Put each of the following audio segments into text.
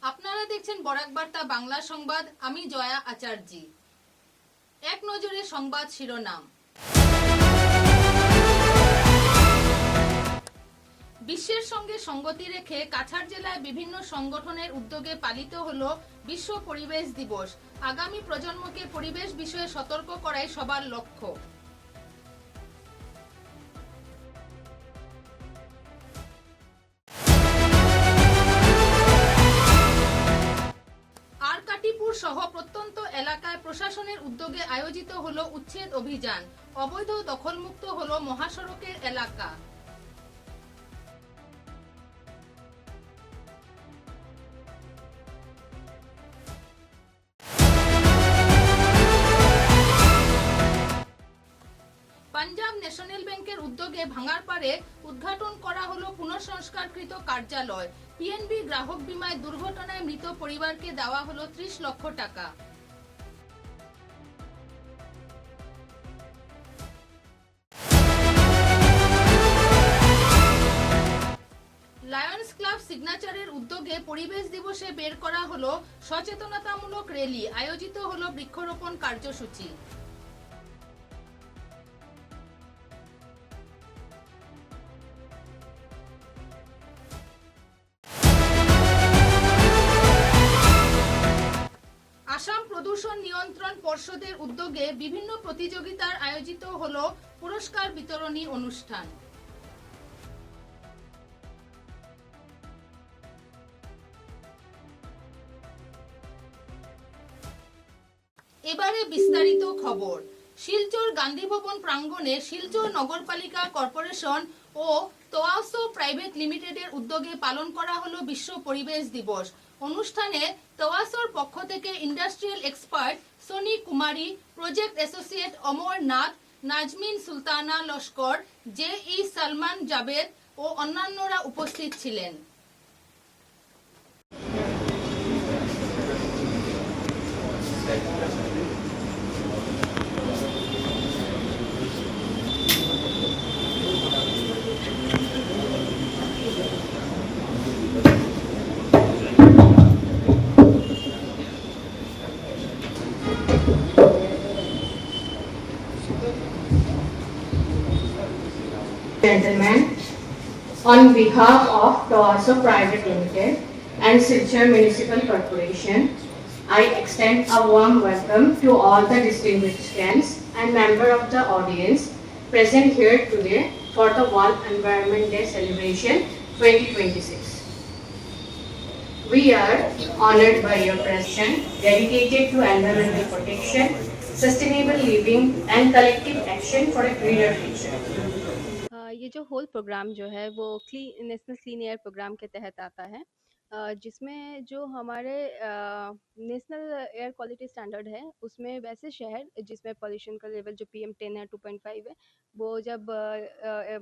আপনারা দেখছেন বরাক বার্তা বাংলা সংবাদ। আমি জয়া আচার্যি। এক নজরে সংবাদ শিরোনাম। বিশ্বের সঙ্গে সঙ্গতি রেখে কাছাড় জেলায় বিভিন্ন সংগঠনের উদ্যোগে পালিত হল বিশ্ব পরিবেশ দিবস। আগামী প্রজন্মকে পরিবেশ বিষয়ে সতর্ক করাই সবার লক্ষ্য। আরকাটিপুর সহ প্রত্যন্ত এলাকায় প্রশাসনের উদ্যোগে আয়োজিত হলো উচ্ছেদ অভিযান। অবৈধ দখলমুক্ত হলো মহাসড়কের এলাকা। পাঞ্জাব ন্যাশনাল ব্যাংকের উদ্যোগে ভাঙারপাড়ে উদ্ঘাটন করা হলো পুনঃসংস্কারকৃত কার্যালয়। পিএনবি গ্রাহক বীমায় দুর্ঘটনায় মৃত পরিবারকে দেওয়া হলো 30 লক্ষ টাকা। লায়ন্স ক্লাব সিগনেচারের উদ্যোগে পরিবেশ দিবসে বের করা হলো সচেতনতামূলক র্যালি। আয়োজিত হলো বৃক্ষরোপণ কার্যসূচি। আসাম প্রদূষণ নিয়ন্ত্রণ পর্ষদের উদ্যোগে বিভিন্ন প্রতিযোগিতার আয়োজিত হলো পুরস্কার বিতরণী অনুষ্ঠান। এবারে বিস্তারিত খবর। শিলচর গান্ধী ভবন প্রাঙ্গণে শিলচর নগরপালিকা কর্পোরেশন ও তোয়াসো প্রাইভেট লিমিটেডের উদ্যোগে পালন করা হলো বিশ্ব পরিবেশ দিবস। অনুষ্ঠানে তোয়াসোর পক্ষ থেকে ইন্ডাস্ট্রিয়াল এক্সপার্ট সোনি কুমারী, প্রজেক্ট অ্যাসোসিয়েট অমর নাথ, নাজমিন সুলতানা লস্কর, জে.ই. সালমান জাবেদ ও অন্যান্যরা উপস্থিত ছিলেন। Gentlemen, on behalf of Toaso Private Limited and Silchar Municipal Corporation, I extend a warm welcome to all the distinguished guests and members of the audience present here today for the World Environment Day celebration 2026. We are honored by your presence, dedicated to environmental protection, sustainable living and collective action for a greener future. ये जो whole programme जो है वो national clean air programme के तहत आता है, जिसमें जो हमारे नेशनल एयर क्वालिटी स्टैंडर्ड है उसमें वैसे शहर जिसमें पोल्यूशन का लेवल जो PM10 है 2.5 है, वो जब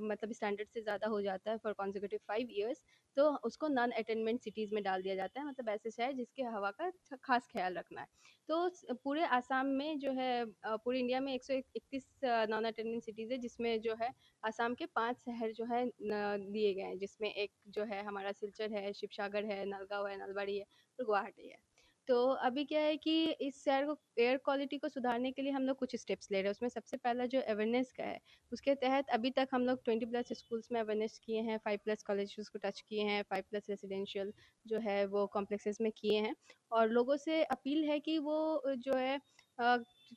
मतलब स्टैंडर्ड से ज़्यादा हो जाता है फॉर कॉन्जिक्यूटिव 5 ईयर्स, तो उसको नॉन अटेनमेंट सिटीज़ में डाल दिया जाता है। मतलब ऐसे शहर जिसके हवा का खास ख्याल रखना है। तो पूरे आसाम में जो है पूरे इंडिया में 131 नॉन अटेनमेंट सिटीज़ है, जिसमें जो है आसाम के 5 शहर जो है दिए गए हैं, जिसमें एक जो है हमारा सिलचर है, शिवसागर है, नलगाँव है, नलबाड़ी है और गुवाहाटी है। तो अभी क्या है कि इस शहर को एयर क्वालिटी को सुधारने के लिए हम लोग कुछ स्टेप्स ले रहे हैं। उसमें सबसे पहला जो अवेयरनेस का है, उसके तहत अभी तक हम लोग 20+ स्कूल्स में अवेयरनेस किए हैं, 5+ कॉलेजेस को टच किए हैं, 5+ रेसिडेंशियल जो है वो कॉम्प्लेक्सेस में किए हैं। और लोगों से अपील है कि वो जो है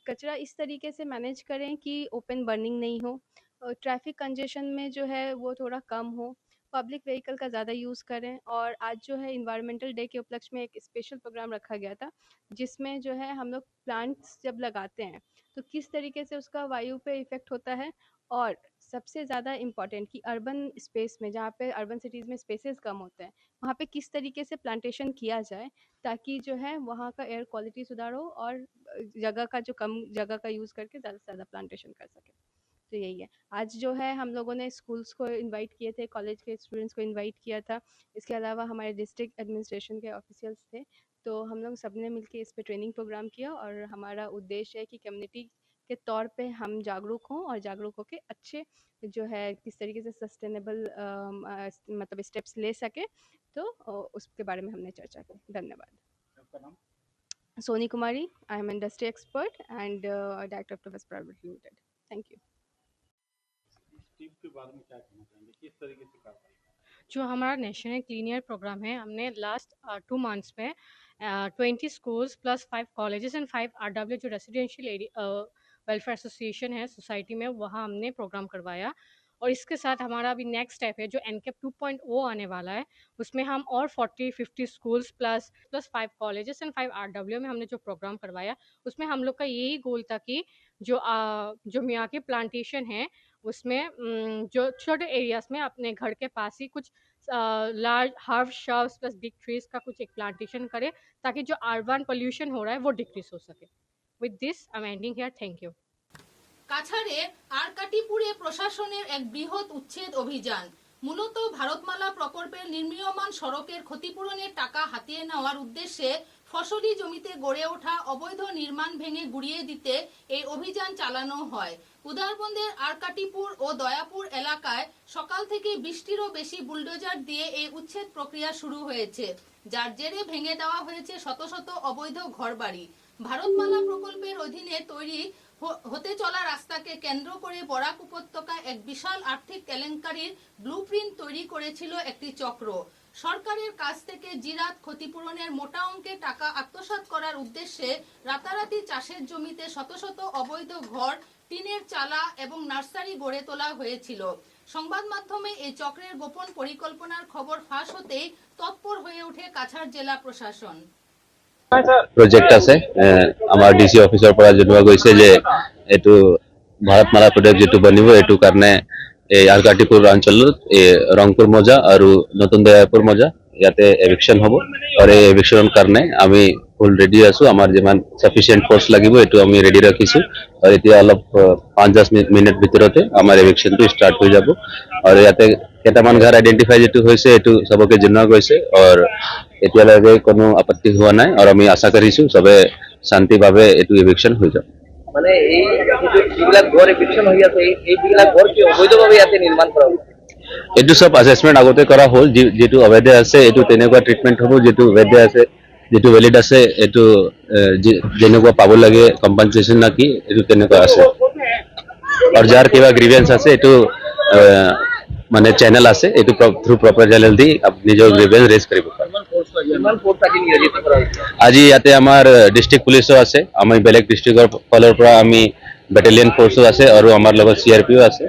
कचरा इस तरीके से मैनेज करें कि ओपन बर्निंग नहीं हो, ट्रैफिक कंजेशन में जो है वो थोड़ा कम हो, पब्लिक व्हीकल का ज़्यादा यूज़ करें। और आज जो है इन्वायरमेंटल डे के उपलक्ष्य में एक स्पेशल प्रोग्राम रखा गया था, जिसमें जो है हम लोग प्लांट्स जब लगाते हैं तो किस तरीके से उसका वायु पे इफ़ेक्ट होता है। और सबसे ज़्यादा इम्पॉर्टेंट कि अर्बन स्पेस में, जहाँ पे अर्बन सिटीज़ में स्पेसेस कम होते हैं, वहाँ पे किस तरीके से प्लांटेशन किया जाए ताकि जो है वहाँ का एयर क्वालिटी सुधार हो और जगह का जो कम जगह का यूज़ करके ज़्यादा से ज़्यादा प्लांटेशन कर सकें। तो यही है। आज जो है हम लोगों ने स्कूल्स को इनवाइट किए थे, कॉलेज के स्टूडेंट्स को इनवाइट किया था। इसके अलावा हमारे डिस्ट्रिक्ट एडमिनिस्ट्रेशन के ऑफिशियल्स थे। तो हम लोग सब ने मिलके इस पे ट्रेनिंग प्रोग्राम किया और हमारा उद्देश्य है कि कम्युनिटी के तौर पे हम जागरूक हों और जागरूक होके अच्छे जो है किस तरीके से सस्टेनेबल मतलब स्टेप्स ले सकें तो उसके बारे में हमने चर्चा की। धन्यवाद। आपका नाम? Soni Kumari, I am industry expert and director of टोवेस प्राइवेट लिमिटेड। Thank you. इस टीम के बारे में क्या कहना चाहेंगे, किस तरीके से कार्रवाई? जो हमारा नेशनल क्लीन एयर प्रोग्राम है, हमने लास्ट 2 मंथ्स में 20 schools plus 5 colleges and 5 RWA जो रेसिडेंशियल एरिया वेलफेयर एसोसिएशन है सोसाइटी में, वहाँ हमने प्रोग्राम करवाया। और इसके साथ हमारा अभी नेक्स्ट स्टेप है जो एनकेप 2.0 आने वाला है, उसमें हम और 40-50 schools plus 5 colleges and 5 RWA में हमने जो प्रोग्राम करवाया, उसमें हम लोग का यही गोल था कि जो मियाकी प्लांटेशन है उसमें जो छोटे एरियाज में अपने घर के पास ही कुछ large herb shrubs plus big trees का कुछ एक प्लांटेशन करे, ताकि जो अर्बन पोल्यूशन हो रहा है वो डिक्रीज हो सके। With this I am ending here. Thank you. কাছাড়ের আরকাটিপুরে প্রশাসনের এক বৃহৎ উচ্ছেদ অভিযান। মূলত ভারতমালা প্রকল্পের নির্মীয়মান সড়কের ক্ষতিপূরণের টাকা হাতিয়ে নেওয়ার উদ্দেশ্যে ফসলি জমিতে গড়ে ওঠা অবৈধ নির্মাণ ভেঙে গুড়িয়ে দিতে এই অভিযান চালানো হয়। উদারবন্দের আরকাটিপুর ও দয়াপুর এলাকায় সকাল থেকে 20টিরও বেশি বুলডোজার দিয়ে এই উচ্ছেদ প্রক্রিয়া শুরু হয়েছে, যার জেরে ভেঙে দেওয়া হয়েছে শত শত অবৈধ ঘরবাড়ি। ভারতমালা প্রকল্পের অধীনে তৈরি হতে চলা রাস্তাকে কেন্দ্র করে বরাক উপত্যকায় এক বিশাল আর্থিক কেলেঙ্কারির ব্লুপ্রিন্ট তৈরি করেছিল একটি চক্র। সরকারের কাছ থেকে জিরাত ক্ষতিপূরণের মোটা অঙ্কের টাকা আত্মসাৎ করার উদ্দেশ্যে রাতারাতি চাষের জমিতে শত শত অবৈধ ঘর, টিনের চালা এবং নার্সারি গড়ে তোলা হয়েছিল। সংবাদ মাধ্যমে এই চক্রের গোপন পরিকল্পনার খবর ফাঁস হতেই তৎপর হয়ে ওঠে কাছাড় জেলা প্রশাসন। প্ৰজেক্ট আছে আমাৰ ডিসি অফিচৰ পৰা জনোৱা গৈছে যে এইটো ভাৰতমালা প্ৰজেক্ট যেটো বনিব, এইটো কাৰণে এই আৰকাটিপুৰ অঞ্চলত ৰংপুৰ মৌজা আৰু নতুন দয়াপুৰ মৌজা ইয়াতে এভিকশন হ'ব। আৰু এই এভিকশনৰ কাৰণে আমি ফুল ৰেডি আছো। আমাৰ যিমান সাফিচিয়েন্ট ফোর্স লাগিব এইটো আমি ৰেডি ৰাখিছো। আৰু এতিয়া অলপ 5-10 মিনিট ভিতৰতে আমাৰ এভিকশনটো ষ্টাৰ্ট হৈ যাব। আৰু ইয়াতে কেইটামান ঘৰ আইডেন্টিফাই যেটো হৈছে এইটো সবকে জনোৱা গৈছে। আৰু এতিয়ালৈকে কোনো আপত্তি হোৱা নাই আৰু আমি আশা কৰিছো সবে শান্তিভাৱে এইটো এভিকশন হৈ যাব। মানে এই যিবিলাক ঘৰ এভিকশন হৈ আছে, এইবিলাক ঘৰ কি অবৈধভাৱে ইয়াতে নিৰ্মাণ কৰা হৈছে? এইটো সব অ্যাসেসমেন্ট আগতে কৰা হ'ল। যেটো অবৈধ আছে এইটো তেনেকুৱা ট্ৰিটমেন্ট হ'ব, যেটো বৈধ আছে যেটো ভ্যালিড আছে এইটো যেনেকুৱা পাব লাগে কম্পেনসেশন নাকি এইটো তেনেকুৱা আছে। আৰু যাৰ কিবা গ্রিভেন্স আছে এইটো মানে চ্যানেল আছে, এইটো থ্ৰু প্ৰপাৰ চ্যানেল দি নিজৰ গ্রিভেন্স ৰেজ কৰিব পাৰে। কিমান ফোর্স তাকে নিয়োজিত কৰা হৈছে? আজি ইয়াতে আমাৰ ডিস্ট্রিক্ট পুলিচও আছে, আমি বেলেগ ডিস্ট্রিক্টৰ ফালৰ পৰা আমি ব্যাটালিয়ন ফোর্সও আছে আৰু আমাৰ লগত সিআরপিও আছে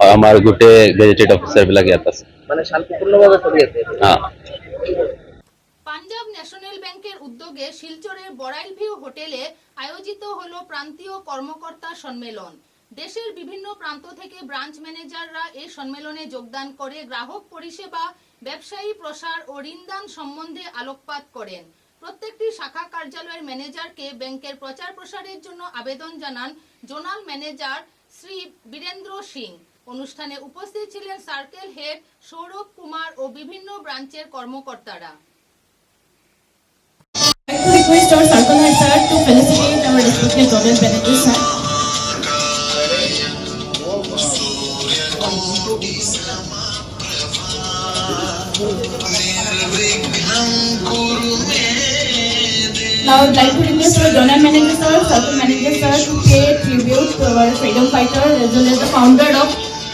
আৰু আমাৰ গোটেই গেজেটেড অফিসার বিলাক ইয়াত আছে। মানে শান্তিপূর্ণভাবে চলি আছে। হ্যাঁ। পাঞ্জাব ন্যাশনাল ব্যাংকের উদ্যোগে শিলচরের বড়াইল ভিউ হোটেলে আয়োজিত হলো প্রান্তীয় কর্মকর্তা সম্মেলন। দেশের বিভিন্ন প্রান্ত থেকে ব্রাঞ্চ ম্যানেজাররা এই সম্মেলনে যোগদান করে গ্রাহক পরিষেবা, ব্যবসায়ী প্রসার ও ঋণদান সম্বন্ধে আলোকপাত করেন। প্রত্যেকটি শাখা কার্যালয়ের ম্যানেজারকে ব্যাংকের প্রচার প্রসারের জন্য আবেদন জানান জোনাল ম্যানেজার শ্রী বীরেন্দ্র সিং। অনুষ্ঠানে উপস্থিত ছিলেন সার্কেল হেড সৌরভ কুমার ও বিভিন্ন ব্রাঞ্চের কর্মকর্তারা। I would request our circle head sir to felicitate our respected zonal managers sir. Now I would like to request our zonal manager sir, circle manager sir to pay tribute to our freedom fighter as well as the founder of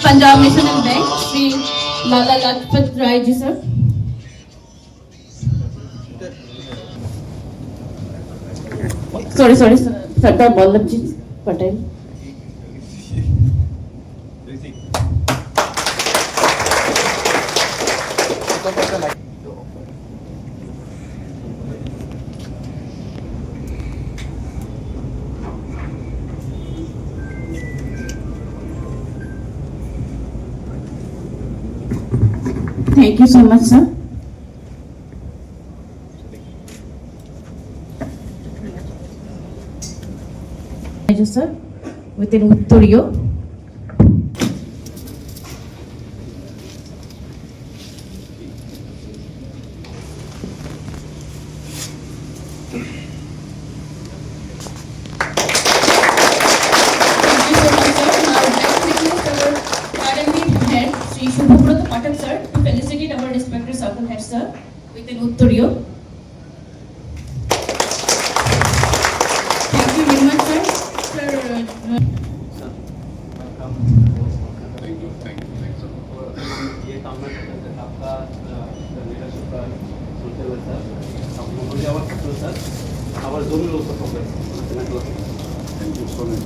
Punjab National Bank, Sri Lala Lajpat Rai ji sir. Sorry, Sardar Vallabhjit Patel. Thank you so much, sir. Sir, within Utturio. Shubhabrata Pathak sir to felicitate our respected with an Uttoriyo. Thank you very much, sir. Sir, ये काम में आपका leadership का सुनते हुए sir आपको our sir our zone also progress. Thank you so much.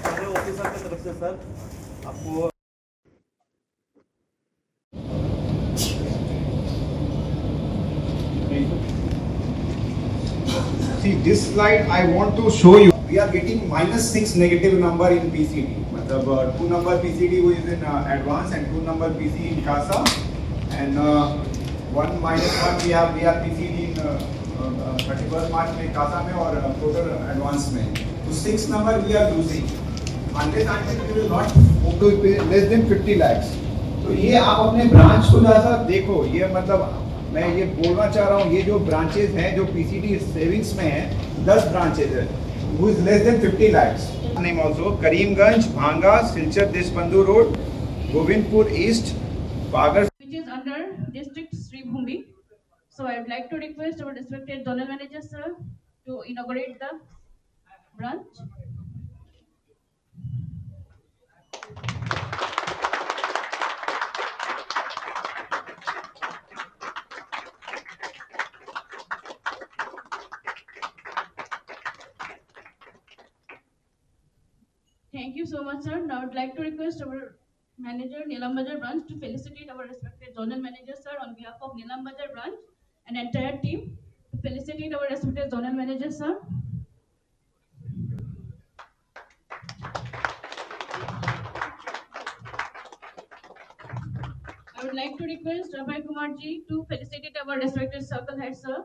सारे officer की तरफ से सर आपको See, this slide I want to show you. We are getting -6 negative number in PCD. मतलब 2 number PCD is in advance and 2 number PCD in CASA, and 1 -1 we are PCD in 31st March में CASA में और total advance में. So 6 number we are losing. Unless we will not move to less than 50 lakhs. तो ये आप अपने branch को जैसा देखो, ये मतलब मैं ये बोलना चाह रहा हूँ, ये जो ब्रांचेस हैं जो पीसीडी सेविंग्स में है 10 ब्रांचेस है who is less than 50 lakhs. Name also Karimganj, Bhanga, Silchar Deshbandhu road, Govindpur east, Bagar. which is under district Sribhumi. So I would like to request our respected zonal manager sir to inaugurate the branch. Thank you so much, sir. Now I would like to request our manager Neelam Bazar branch to felicitate our respected zonal manager sir on behalf of Neelam Bazar branch and entire team to felicitate our respected zonal manager sir. I would like to request Abhay Kumar ji to felicitate our respected circle head sir.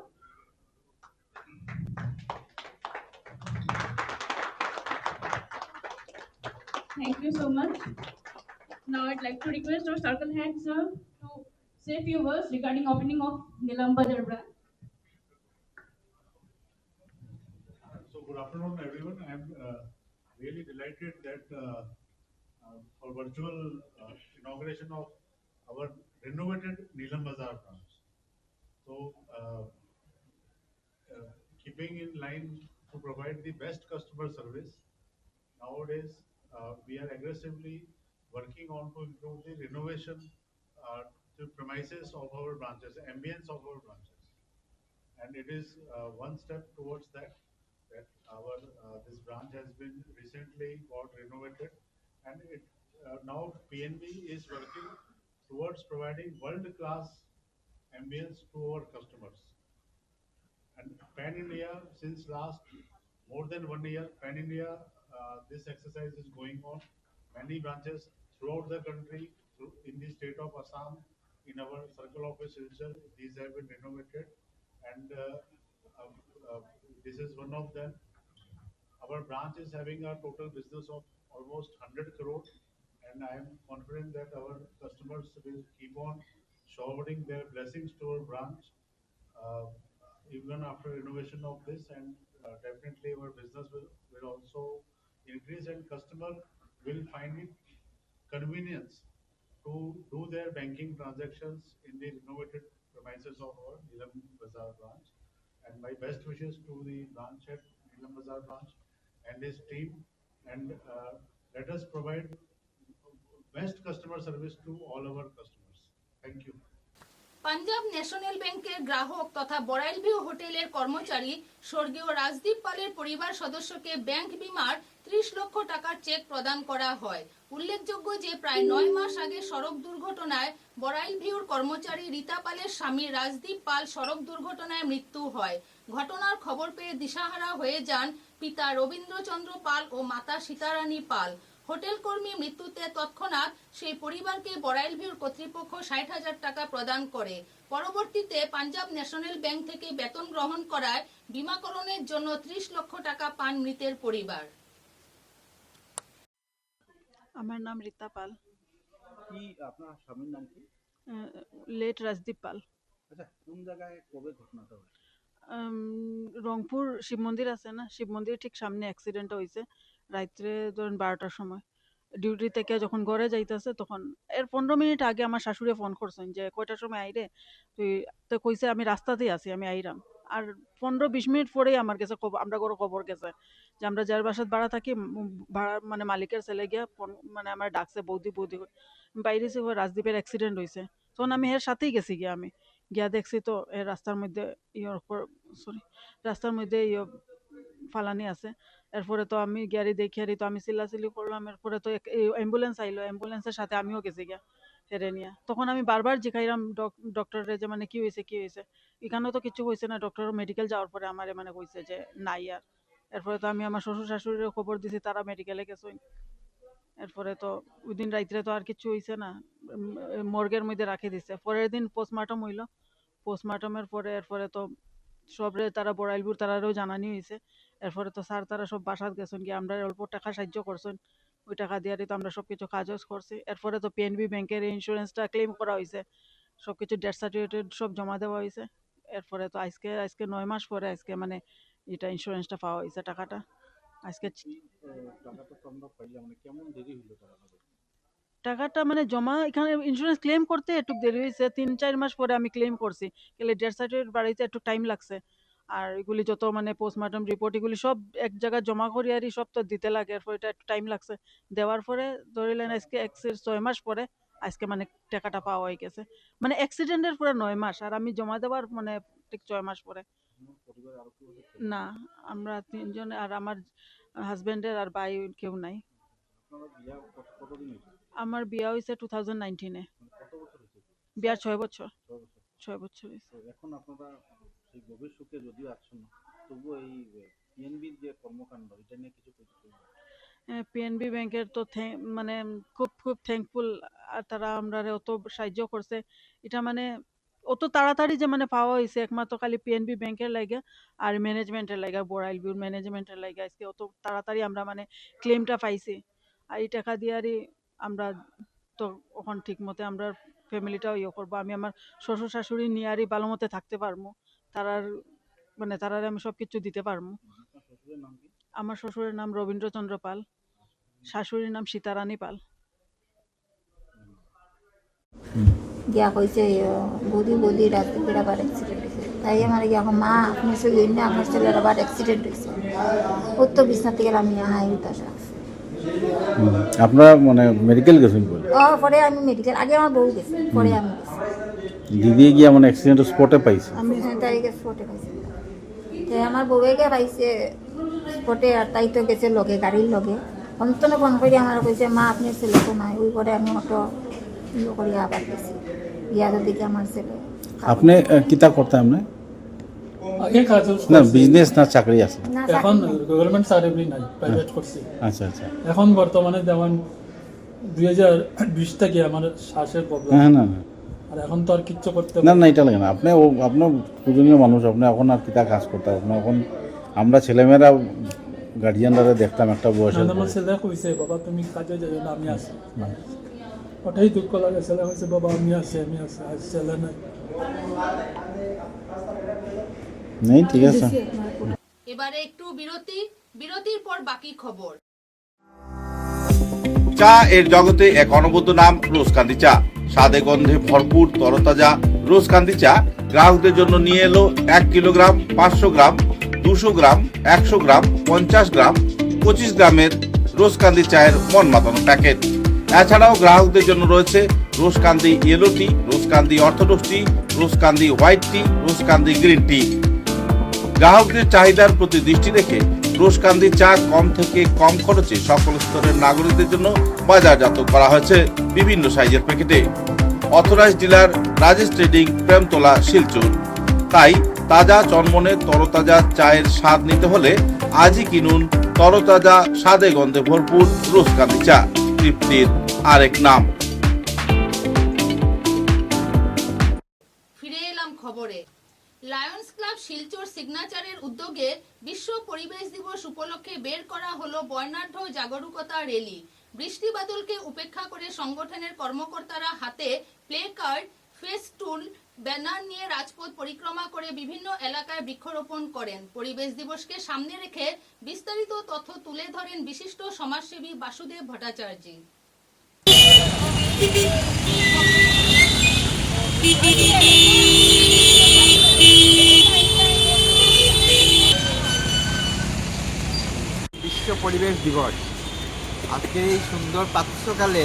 Thank you so much. Now I'd like to request our circle head sir to say a few words regarding opening of Neelam Bazar branch. So good afternoon, everyone. I am really delighted that for virtual inauguration of our renovated Neelam Bazar branch. So, keeping in line to provide the best customer service, nowadays we are aggressively working on to improve the renovation to premises of our branches, ambience of our branches, and it is one step towards that. That our this branch has been recently got renovated, and it now PNB is working towards providing world-class ambience to our customers. And Pan India, since last more than 1 year, Pan India, this exercise is going on. Many branches throughout the country, in the state of Assam, in our circle office, these have been renovated, and this is one of them. Our branch is having a total business of almost 100 crore, and I am confident that our customers will keep on showering their blessings to our branch even after renovation of this, and definitely our business will also increase, and customer will find it convenience to do their banking transactions in the renovated premises of our Neelam Bazar branch. And my best wishes to the branch head, Neelam Bazar branch, and his team, and let us provide best customer service to all our customers. Thank you. Punjab national ব্যাংকের গ্রাহক তথা বড়াইলভিউ হোটেলের কর্মচারী স্বর্গীয় রাজদীপ পালের পরিবার সদস্যকে bank বিমার 30 লক্ষ টাকার চেক প্রদান করা হয়। উল্লেখযোগ্য যে প্রায় 9 মাস আগে সড়ক দুর্ঘটনায় বড়াইলভিউর কর্মচারী রীতা পালের স্বামী রাজদীপ পাল সড়ক দুর্ঘটনায় মৃত্যু হয়। ঘটনার খবর পেয়ে দিশাহারা হয়ে যান পিতা রবীন্দ্রচন্দ্র পাল ও মাতা সীতারানী পাল। হোটেল কর্মী মৃত্যুতে তৎক্ষণাৎ সেই পরিবারকে বড়াইলভিউর কর্তৃপক্ষ 60,000 টাকা প্রদান করে। পরবর্তীতে পাঞ্জাব ন্যাশনাল ব্যাংক থেকে বেতন গ্রহণ করায় বীমাকরণের জন্য 30 লক্ষ টাকা পান মৃতের পরিবার। আমার নাম রীতা পাল। কি আপনার স্বামীর নাম কি? লেট রাজদীপ পাল। আচ্ছা, কোন জায়গায় কবে ঘটনাটা হয়েছে? রংপুর শিব মন্দির আছে না, শিব মন্দিরের ঠিক সামনে অ্যাক্সিডেন্ট হয়েছে রাত্রে ধরেন 12টার সময়। ডিউটি থেকে যখন ঘরে যাইতেছে তখন এর 15 মিনিট আগে আমার শাশুড়ি ফোন করছেন যে কয়টার সময় আইরে তুই, তো কইছে আমি রাস্তাতেই আছি, আমি আইরাম। আর 15-20 মিনিট পরেই আমার কাছে আমরা ঘরে খবর গেছে যে আমরা যার বাসাত ভাড়া থাকি ভাড়া মানে মালিকের ছেলে গিয়া মানে আমার ডাকছে বৌদি বৌদি বাইরে রাজদীপের অ্যাক্সিডেন্ট হয়েছে। তখন আমি এর সাথেই গেছি গিয়া, আমি গিয়া দেখছি তো এর রাস্তার মধ্যে রাস্তার মধ্যে ফালানি আছে। এরপরে তো আমি গাড়ি দেখিয়ারি তো আমি চিল্লাচিল্লি করলাম। এরপরে তো অ্যাম্বুলেন্স আইলো, অ্যাম্বুলেন্সের সাথে আমিও গেছি গিয়া হেরে নিয়ে। তখন আমি বারবার জিজ্ঞাইলাম ডক্টরে যে মানে কি হয়েছে কি হয়েছে, এখানেও তো কিছু হয়েছে না। ডক্টর মেডিকেল যাওয়ার পরে আমার মানে কইছে যে নাই আর। এরপরে তো আমি আমার শ্বশুর শাশুড়ির খবর দিছি, তারা মেডিকেলে গেছেন। এরপরে তো ওই দিন রাত্রে তো আর কিছু হয়েছে না, মর্গের মধ্যে রাখে দিছে। পরের দিন পোস্টমার্টম হইলো, পোস্টমার্টমের পরে এরপরে তো সবরে তারা বড়াইলপুর তারারও জানানি হয়েছে। এরপরে তো স্যার তারা সব বাসাত গেছেন গিয়ে আমরা অল্প টাকা সাহায্য করছেন, ওই টাকা দিয়ারই তো আমরা সবকিছু কাজও করছি। এরপরে তো পিএনবি ব্যাংকের ইন্স্যুরেন্সটা ক্লেম করা হয়েছে, সবকিছু ডেথ সার্টিফিকেট সব জমা দেওয়া হয়েছে। এরপরে তো আজকে 9 মাস পরে আজকে মানে এটা ইন্স্যুরেন্সটা পাওয়া হয়েছে টাকাটা আজকে। টাকাটা তো আমরা পাইলাম, মানে কেমন দেরি হলো টাকাটা মানে জমা এখানে ইন্স্যুরেন্স ক্লেম করতে একটু দেরি হয়েছে, 3-4 মাস পরে আমি ক্লেম করছি, গেলে ডেথ সার্টিফিকেট বাড়িতে একটু টাইম লাগছে। আর এগুলি যত মানে পোস্টমর্টম রিপোর্ট এগুলি সব এক জায়গায় জমা করি আর সব তো দিতে লাগে, এরপর এটা একটু টাইম লাগছে। দেওয়ার পরে ধরিলেন আজকে 6 মাস পরে আজকে মানে টাকাটা পাওয়া হয়ে গেছে। মানে অ্যাক্সিডেন্টের পুরো 9 মাস আর আমি জমা দেওয়ার মানে ঠিক 6 মাস পরে। না, আমরা 3 জন আর আমার হাজবেন্ডের আর ভাই কেউ নাই। আমার বিয়া হয়েছে 2019-এ। বিয়ার 6 বছর। 6 বছর হয়েছে। এখন আপনারা সেই গভীর সুখে যদিও আছেন না, তবুও এই পিএনবির যে কর্মকাণ্ড এটা নিয়ে কিছু করতে পিএনবি ব্যাংকের তো মানে খুব খুব থ্যাঙ্কফুল। আর তারা আমরা অত সাহায্য করছে, এটা মানে অত তাড়াতাড়ি যে মানে পাওয়া হয়েছে একমাত্র খালি পিএনবি ব্যাংকের লাগে আর ম্যানেজমেন্টের লাগে, বড়াইলবিউর ম্যানেজমেন্টের লাগে আজকে অত তাড়াতাড়ি আমরা মানে ক্লেমটা পাইছি। আর এই টাকা দিয়ারই আমরা তো এখন ঠিক মতে আমরা ফ্যামিলিটাও করবো। আমি আমার শ্বশুর শাশুড়ি নিয়ে আরই ভালো মতে থাকতে পারবো, তারার মানে তারারে আমি সব কিছু দিতে পারবো। আমার শ্বশুরের নাম রবীন্দ্রচন্দ্র পাল, শাশুড়ির নাম সীতারানী পাল। গিয়া কইছে বৌদি রাজদীপের আবার অ্যাক্সিডেন্ট হয়েছে। তাই আমার গিয়া মা আপনি সঙ্গে না আমার ছেলের আবার অ্যাক্সিডেন্ট হয়েছে। উত্তর বিছনা থেকে আমি হাই উতাসা আপনারা মানে মেডিকেল গেছেন বলে? পরে আমি মেডিকেল, আগে আমার বউ গেছে, পরে আমি গেছি। দিদি গিয়া মানে অ্যাক্সিডেন্ট স্পটে পাইছে? আমি তাই স্পটে পাইছি। তাই আমার বউয়ে গিয়ে পাইছে স্পটে, আর তাই তো গেছে লগে গাড়ির লগে। অন্তনে ফোন করে আমার কইছে মা আপনার ছেলে তো নাই। ওই করে আমি অটো করিয়া আবার গেছি, গিয়া দেখি আমার ছেলে। আপনি কিতা করতে আপনি? আগে কাজ না বিজনেস না চাকরি আছে? এখন গভর্নমেন্ট সার্ভিস নাই, প্রাইভেট করছি। আচ্ছা আচ্ছা। এখন বর্তমানে যেমন 2020 থেকে আমার শ্বাসের প্রবলেম। হ্যাঁ না আর এখন তো আর কিচ্ছু করতে না না এটা লাগে না। আপনি আপনার পূজনীয় মানুষ, আপনি এখন আর কিতা কাজ করতে আপনি এখন আমরা ছেলেমেয়েরা গার্জিয়ানরা দেখতাম একটা বয়সে। আমার ছেলে কইছে বাবা তুমি কাজে যাও না, আমি আছি। ওটাই দুঃখ লাগে, ছেলে কইছে বাবা আমি আছি আর ছেলে নাই। নেই, ঠিক আছে। এবারে একটু বিরতির পর বাকি খবর। চা এর জগতে এক অনবদ্য নাম রোজকান্দি চা। স্বাদে গন্ধে ভরপুর তরতাজা রোজকান্দি চা গ্রাহকদের জন্য নিয়ে এলো 1 কিলোগ্রাম, 500 গ্রাম, 200 গ্রাম, 100 গ্রাম, 50 গ্রাম, 25 গ্রামের রোজকান্দি চায়ের মন মাতানো প্যাকেট। এছাড়াও গ্রাহকদের জন্য রয়েছে রোজকান্দি ইয়েলো টি, রোজকান্দি অর্থোডক্স টি, রোজকান্দি হোয়াইট টি, রোজকান্দি গ্রিন টি। গ্রাহকদের চাহিদার প্রতি দৃষ্টি রেখে রোজকান্দি চা কম থেকে কম খরচে সকল স্তরের নাগরিকদের জন্য বাজারজাত করা হয়েছে বিভিন্ন সাইজের প্যাকেটে। Authorised dealer Rajesh trading, Premtala, Silchar. তাই তাজা চনমনে তরতাজা চায়ের স্বাদ নিতে হলে আজই কিনুন তরতাজা স্বাদে গন্ধে ভরপুর রোজকান্দি চা, তৃপ্তির আরেক নাম। ফিরে এলাম খবরে। লায়ন্স ক্লাব শিলচর সিগনেচারের উদ্যোগে বিশ্ব পরিবেশ দিবস উপলক্ষে বের করা হলো বর্ণাঢ্য জাগরুকতা র্যালি। বৃষ্টি বাদলকে উপেক্ষা করে সংগঠনের কর্মকর্তারা হাতে প্লে কার্ড, ফেস্টুন ব্যানার নিয়ে রাজপথ পরিক্রমা করে বিভিন্ন এলাকায় বৃক্ষরোপণ করেন। পরিবেশ দিবসকে সামনে রেখে বিস্তারিত তথ্য তুলে ধরেন বিশিষ্ট সমাজসেবী বাসুদেব ভট্টাচার্য। বিশ্ব পরিবেশ দিবস আজকের এই সুন্দর প্রাতঃকালে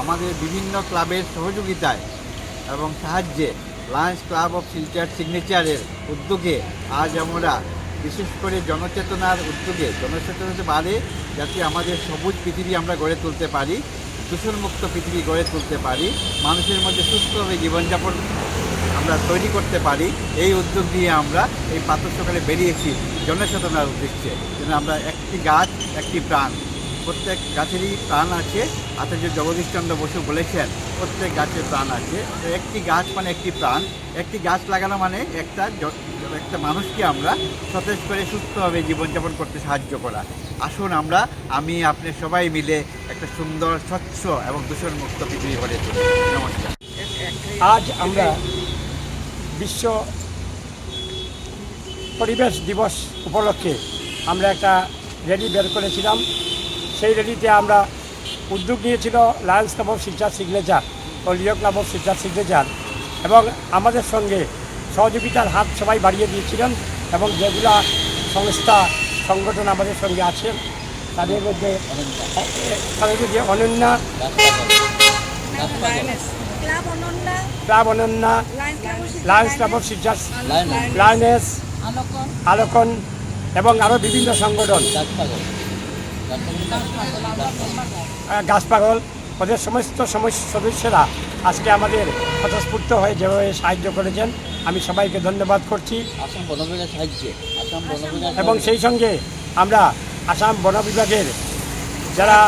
আমাদের বিভিন্ন ক্লাবের সহযোগিতায় এবং সাহায্যে লায়ন্স ক্লাব অফ শিলচর সিগনেচারের উদ্যোগে আজ আমরা বিশেষ করে জনচেতনার উদ্যোগে জনচেতনাতে বাড়ে যাতে আমাদের সবুজ পৃথিবী আমরা গড়ে তুলতে পারি, দূষণমুক্ত পৃথিবী গড়ে তুলতে পারি, মানুষের মধ্যে সুস্থভাবে জীবনযাপন আমরা তৈরি করতে পারি। এই উদ্যোগ নিয়ে আমরা এই প্রাতঃকালে বেরিয়েছি জনচেতনার উদ্দেশ্যে যেন আমরা একটি গাছ একটি প্রাণ, প্রত্যেক গাছেরই প্রাণ আছে। আচার্য জগদীশচন্দ্র বসু বলেছেন প্রত্যেক গাছের প্রাণ আছে। তো একটি গাছ মানে একটি প্রাণ, একটি গাছ লাগানো মানে একটা মানুষকে আমরা সতেজ করে সুস্থভাবে জীবনযাপন করতে সাহায্য করা। আসুন আমি আপনি সবাই মিলে একটা সুন্দর স্বচ্ছ এবং দূষণমুক্ত পৃথিবী গড়ে তুলি। নমস্কার। আজ আমরা বিশ্ব পরিবেশ দিবস উপলক্ষে আমরা একটা র্যালি বের করেছিলাম। সেই র্যালিতে আমরা উদ্যোগ নিয়েছিল Lions club of Silchar Signature ও Leo Club of Silchar Signature, এবং আমাদের সঙ্গে সহযোগিতার হাত সবাই বাড়িয়ে দিয়েছিলেন। এবং যেগুলা সংস্থা সংগঠন আমাদের সঙ্গে আছেন তাদের মধ্যে Ananya, club Ananya, Lions club of Silchar, Lioness, Alokan এবং আরও বিভিন্ন সংগঠন, গাছপাগল, ওদের সমস্ত সদস্যরা আজকে আমাদের স্বতঃস্ফূর্ত হয়ে যেভাবে সাহায্য করেছেন আমি সবাইকে ধন্যবাদ করছি। এবং সেই সঙ্গে আমরা আসাম বন বিভাগের যারা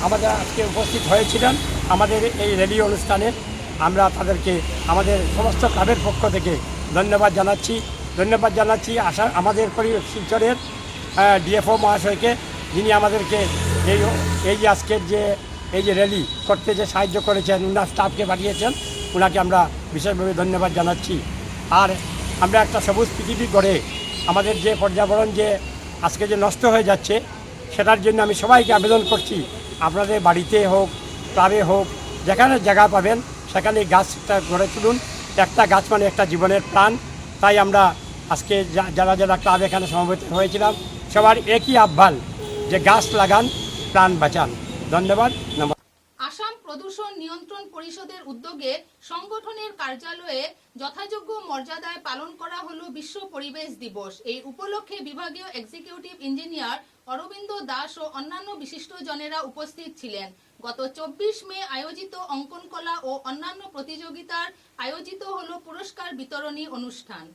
আমাদের আজকে উপস্থিত হয়েছিলেন আমাদের এই র্যালি অনুষ্ঠানে, আমরা তাদেরকে আমাদের সমস্ত ক্লাবের পক্ষ থেকে ধন্যবাদ জানাচ্ছি। আমাদের শিলচরের ডিএফও মহাশয়কে, যিনি আমাদেরকে এই আজকের এই যে র্যালি করতে যে সাহায্য করেছেন, ওনার স্টাফকে পাঠিয়েছেন, ওনাকে আমরা বিশেষভাবে ধন্যবাদ জানাচ্ছি। আর আমরা একটা সবুজ পৃথিবী গড়ে আমাদের যে পর্যাবরণ যে আজকে যে নষ্ট হয়ে যাচ্ছে সেটার জন্য আমি সবাইকে আবেদন করছি, আপনাদের বাড়িতে হোক ক্লাবে হোক যেখানে জায়গা পাবেন সেখানে গাছটা গড়ে তুলুন। একটা গাছ মানে একটা জীবনের প্রাণ। তাই আমরা আজকে যারা ক্লাব এখানে সমবেত হয়েছিলাম সবার একই আহ্বান যে গাছ লাগান, প্রাণ বাঁচান। ধন্যবাদ। আসাম প্রদূষণ নিয়ন্ত্রণ পরিষদের উদ্যোগে সংগঠনের কার্যালয়ে যথাযোগ্য মর্যাদায় পালন করা হলো বিশ্ব পরিবেশ দিবস। এই উপলক্ষে বিভাগীয় এক্সিকিউটিভ ইঞ্জিনিয়ার অরবিন্দ দাস ও অন্যান্য বিশিষ্টজনেরা উপস্থিত ছিলেন। গত 24 মে আয়োজিত অঙ্কন কলা ও অন্যান্য প্রতিযোগিতার আয়োজিত হলো পুরস্কার বিতরণী অনুষ্ঠান।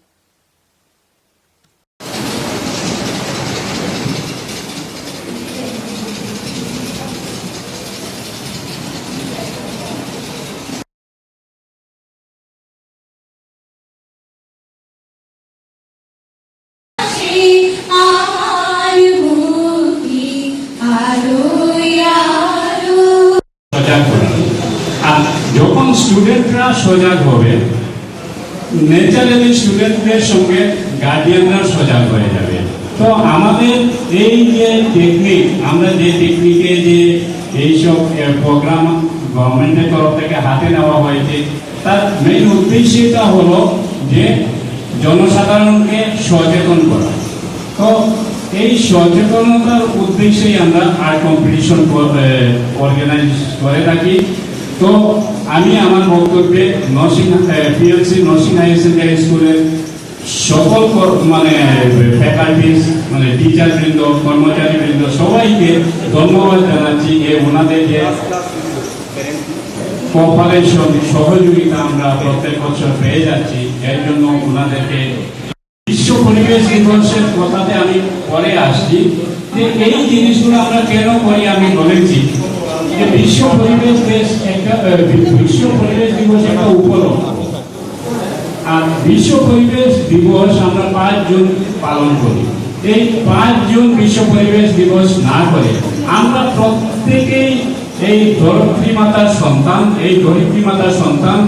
যখন স্টুডেন্টরা সজাগ হবে, ন্যাচারালি স্টুডেন্টদের সঙ্গে গার্ডিয়ানরা সজাগ হয়ে যাবে। তো আমাদের এই যে টেকনিক, আমরা যে টেকনিকে যে এইসব প্রোগ্রাম গভর্নমেন্টের তরফ থেকে হাতে নেওয়া হয়েছে, তার মেইন উদ্দেশ্যটা হলো যে জনসাধারণকে সচেতন করা। তো এই সচেতনতার উদ্দেশ্যেই আমরা আর্ট কম্পিটিশন অর্গানাইজ করে থাকি। তো আমি আমার বক্তব্যে পিএলসি নরসিং হায়ার সেকেন্ডারি স্কুলের সকল ফ্যাকাল্টিজ টিচারবৃন্দ, কর্মচারীবৃন্দ সবাইকে ধন্যবাদ জানাচ্ছি যে ওনাদের যে কোঅপারেশন সহযোগিতা আমরা প্রত্যেক বছর পেয়ে যাচ্ছি, এর জন্য ওনাদেরকে। বিশ্ব পরিবেশ দিবসের কথাতে আমি পরে আসছি যে এই জিনিসগুলো আমরা কেন করি। আমি বলেছি যে বিশ্ব পরিবেশ দিবস একটা উপলক্ষ, আর বিশ্ব পরিবেশ দিবস আমরা 5 জুন পালন করি। এই 5 জুন বিশ্ব পরিবেশ দিবস না করে আমরা প্রত্যেকেই এই ধরিত্রী মাতার সন্তান,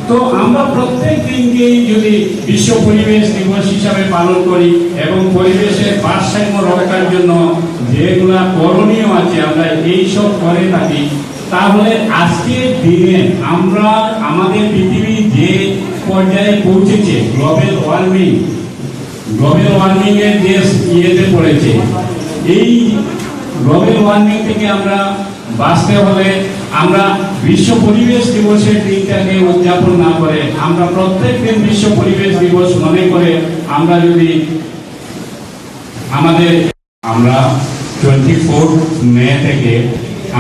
তো আমরা প্রত্যেক দিনকেই যদি বিশ্ব পরিবেশ দিবস হিসাবে পালন করি এবং পরিবেশের ভারসাম্য রক্ষার জন্য যেগুলা করণীয় আছে আমরা এইসব করে থাকি, তাহলে আজকের দিনে আমরা আমাদের পৃথিবী যে পর্যায়ে পৌঁছেছে, গ্লোবাল ওয়ার্মিং এর যে ইয়েতে পড়েছে, এই গ্লোবাল ওয়ার্মিং থেকে আমরা বাঁচতে হলে আমরা বিশ্ব পরিবেশ দিবসের দিনটাকে উদযাপন না করে আমরা প্রত্যেক দিন বিশ্ব পরিবেশ দিবস মনে করে আমরা যদি আমরা 24 মে থেকে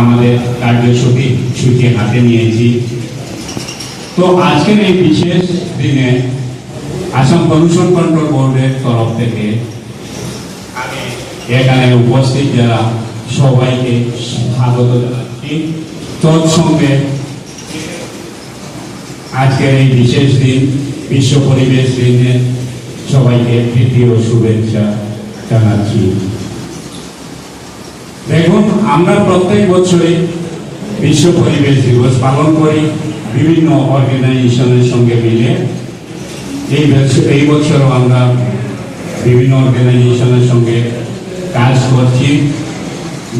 আমাদের কার্যসূচি হাতে নিয়েছি। তো আজকের এই বিশেষ দিনে আসাম পলিউশন কন্ট্রোল বোর্ডের তরফ থেকে আমি এখানে উপস্থিত যারা সবাইকে স্বাগত জানাচ্ছি। তৎসঙ্গে আজকের এই বিশেষ দিন বিশ্ব পরিবেশ দিনে সবাইকে প্রীতি ও শুভেচ্ছা জানাচ্ছি। দেখুন, আমরা প্রত্যেক বছরে বিশ্ব পরিবেশ দিবস পালন করি বিভিন্ন অর্গানাইজেশনের সঙ্গে মিলে। এই বছরও আমরা বিভিন্ন অর্গানাইজেশনের সঙ্গে কাজ করছি,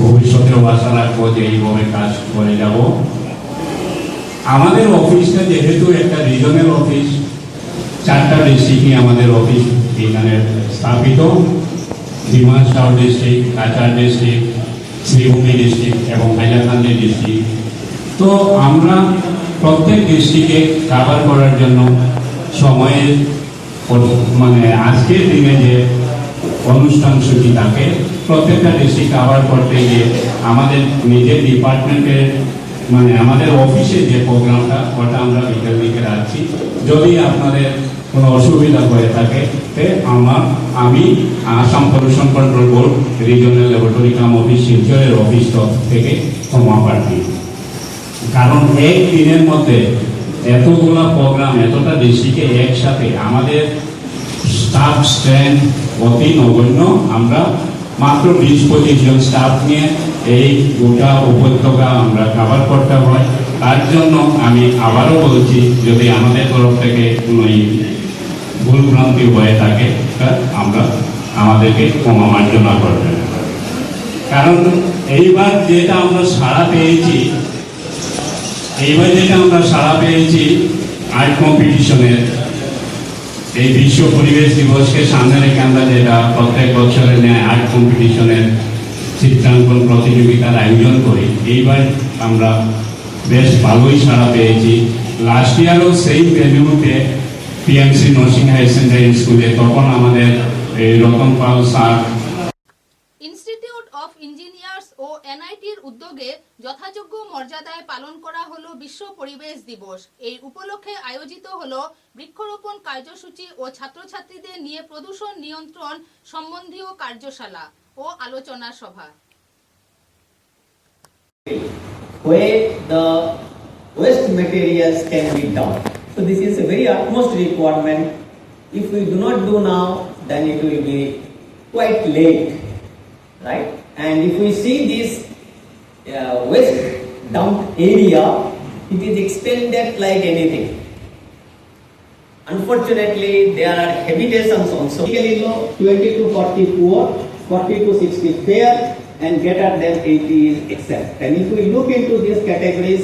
ভবিষ্যতেও আশা রাখবো যে এইভাবে কাজ করে যাব। আমাদের অফিসটা যেহেতু একটা রিজনাল অফিস, 4টা ডিস্ট্রিক্টে আমাদের অফিস এখানে স্থাপিত, ডিমান্ড district, Cachar district, Sribhumi district এবং হাইলাকান্দি ডিস্ট্রিক্ট। তো আমরা প্রত্যেক ডিস্ট্রিক্টে কভার করার জন্য সময়ের আজকের দিনে যে অনুষ্ঠান সূচি থাকে প্রত্যেকটা ডিস্ট্রিক্ট কভার করতে গিয়ে আমাদের নিজের ডিপার্টমেন্টের আমাদের অফিসে যে প্রোগ্রামটা ওটা আমরা বিকেল দিকে রাখছি। যদি আপনাদের কোনো অসুবিধা হয়ে থাকে আমি Assam pollution control board regional laboratory কাম অফিস শিলচরের অফিস থেকে ক্ষমা প্রার্থী। কারণ এক দিনের মধ্যে এতগুলা প্রোগ্রাম এতটা ডিস্ট্রিক্টে একসাথে আমাদের স্টাফ স্ট্রেংথ অতি নগণ্য। আমরা মাত্র 20-25 জন স্টাফ নিয়ে এই গোটা উপত্যকা আমরা কভার করতে হয়। তার জন্য আমি আবারও বলছি, যদি আমাদের তরফ থেকে কোনো ভুলভ্রান্তি হয়ে থাকে আমাদেরকে ক্ষমা মার্জনা করবেন। কারণ এইবার যেটা আমরা সাড়া পেয়েছি আর্ট কম্পিটিশনের, এই বিশ্ব পরিবেশ দিবসকে সামনে রেখে আমরা যেটা প্রত্যেক বছরের ন্যায় আর্ট কম্পিটিশনের চিত্রাঙ্কন প্রতিযোগিতার আয়োজন করি, এইবার আমরা বেশ ভালোই সাড়া পেয়েছি। লাস্ট ইয়ারও সেই ভেন্যুতে পিএমসি নার্সিং হাই সেকেন্ডারি স্কুলে তখন আমাদের রতন পাল স্যার, ইনস্টিটিউট অফ ইঞ্জিনিয়ার্স ও এনআইটির উদ্যোগে যথাযোগ্য মর্যাদায় পালন করা হলো বিশ্ব পরিবেশ দিবস। এই উপলক্ষে আয়োজিত হলো বৃক্ষরোপণ কার্যসূচি ও ছাত্রছাত্রীদের নিয়ে প্রদূষণ নিয়ন্ত্রণ সম্বন্ধীয় কার্যশালা ও আলোচনা সভা। Where the waste materials can be dumped. So this is a very utmost requirement. If we do not do now, then it will be quite late, right? And if we see this waste dump area, it is expanded like anything. Unfortunately, there are habitations also. 20 to 40 poor, 40 to 60 fair, and greater than 80 is exempt. And if we look into these categories,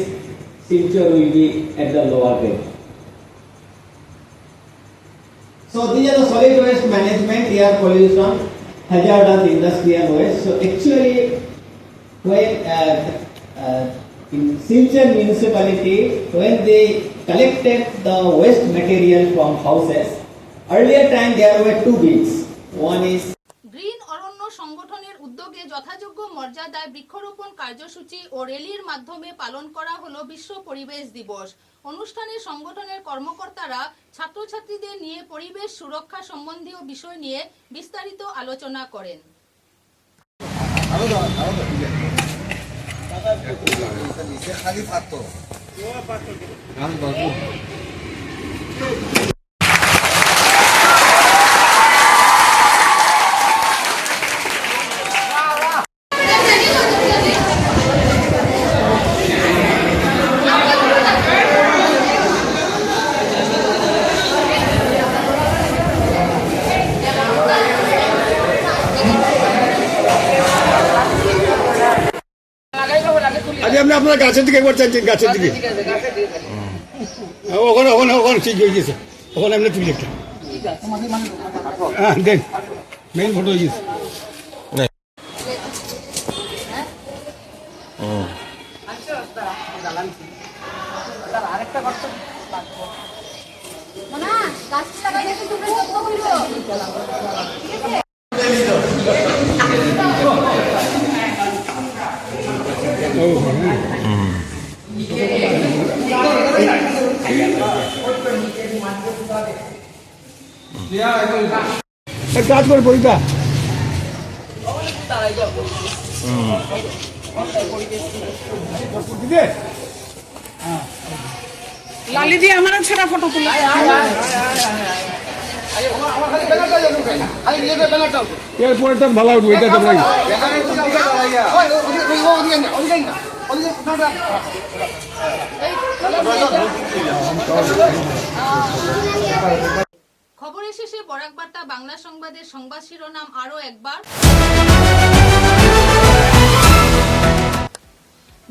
Silchar will be at the lower grade. So these are the solid waste management, air pollution, hazardous industrial waste. So actually, when in Silchar municipality, when they collected the waste material from houses, earlier time there were two bits. One is green Aranya সংগঠনের উদ্যোগে যথাযোগ্য মর্যাদায় বৃক্ষরোপণ কার্যসূচি ও র্যালির মাধ্যমে পালন করা হলো বিশ্ব পরিবেশ দিবস। অনুষ্ঠানে সংগঠনের কর্মকর্তারা ছাত্রছাত্রীদের নিয়ে পরিবেশ সুরক্ষা সম্বন্ধীয় বিষয় নিয়ে বিস্তারিত আলোচনা করেন। আপনি আপনার গাছের দিকে একবার চাইছেন, গাছের দিকে ওখানে ওখানে ওখানে ঠিক হয়ে গেছে, ওখানে আপনি তুলি একটা, হ্যাঁ দেন মেইন ফটো হয়ে গেছে। কাজ করে বইটা লালি দিয়ে আমার ছেঁড়া ফটো তুলে এরপরেটা ভালো উঠবে, এটা তোমরা খবরের শেষে বরাক বার্তা বাংলা সংবাদের সংবাদ শিরোনাম আরো একবার।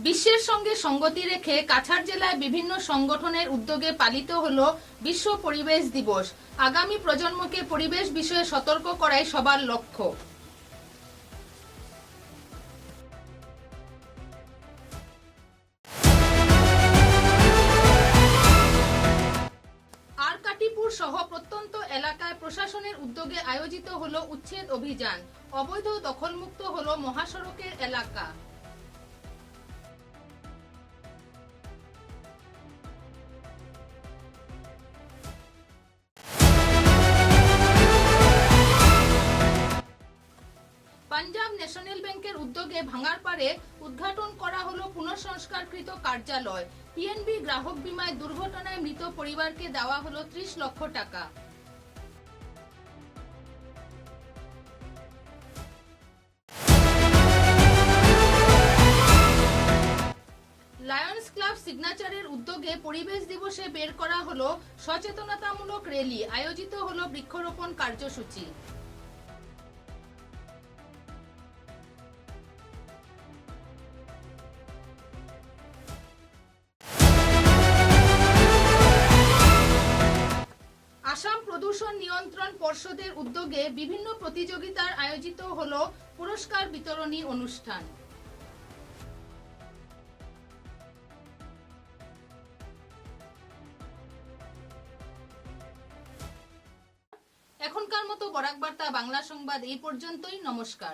বিশ্বের সঙ্গে সঙ্গতি রেখে কাছাড় জেলায় বিভিন্ন সংগঠনের উদ্যোগে পালিত হলো বিশ্ব পরিবেশ দিবস। আগামী প্রজন্মকে পরিবেশ বিষয়ে সতর্ক করাই সবার লক্ষ্য। আরকাটিপুর সহ প্রত্যন্ত এলাকায় প্রশাসনের উদ্যোগে আয়োজিত হলো উচ্ছেদ অভিযান। অবৈধ দখলমুক্ত হলো মহাসড়কের এলাকা। পাঞ্জাব ন্যাশনাল ব্যাংকের উদ্যোগে ভাঙারপাড়ে উদ্ঘাটন করা হলো পুনঃসংস্কারকৃত কার্যালয়। পিএনবি গ্রাহক বীমায় দুর্ঘটনায় মৃত পরিবারকে দেওয়া হলো 30 লক্ষ টাকা। লায়ন্স ক্লাব সিগনেচারের উদ্যোগে পরিবেশ দিবসে বের করা হলো সচেতনতামূলক র্যালি। আয়োজিত হলো বৃক্ষরোপণ কার্যসূচি। আসাম প্রদূষণ নিয়ন্ত্রণ পর্ষদের উদ্যোগে বিভিন্ন প্রতিযোগিতার আয়োজিত হলো পুরস্কার বিতরণী অনুষ্ঠান। এখনকার মতো বরাক বার্তা বাংলা সংবাদ এই পর্যন্তই। নমস্কার।